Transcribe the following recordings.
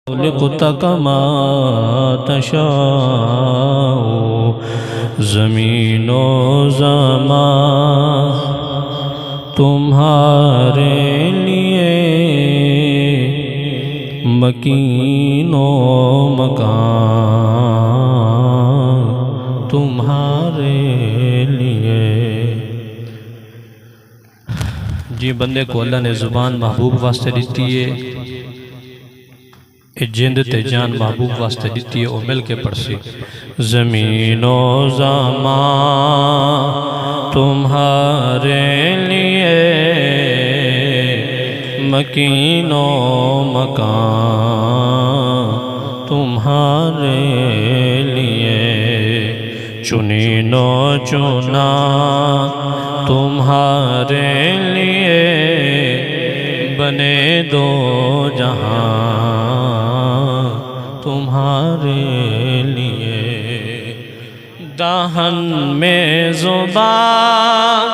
خلقت کما تشاء زمین و زمان تمہارے لیے مکین و مکان تمہارے لیے۔ جی بندے کو اللہ نے زبان محبوب واسطے دیتی ہے، جند تے جان محبوب واسطے دیتی ہے، وہ مل کے پڑھ سی۔ زمین و زمان تمہارے لیے مکین و مکان تمہارے لیے، چنین و چنا تمہارے لیے، بنے دو جہاں تمہارے لیے۔ دہن میں زبان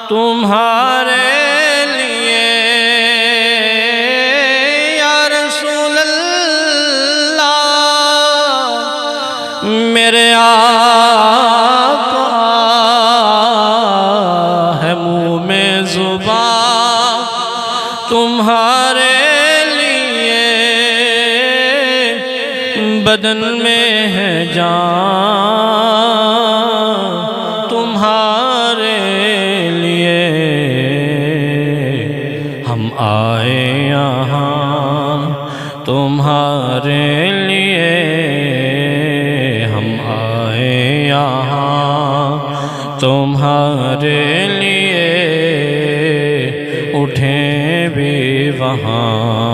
تمہارے لیے، یا رسول اللہ میرے آقا ہے منہ میں زبان تمہارے لیے، بدن میں ہے جان تمہارے لیے۔ ہم آئے یہاں تمہارے لیے، ہم آئے یہاں تمہارے لیے، اٹھیں بھی وہاں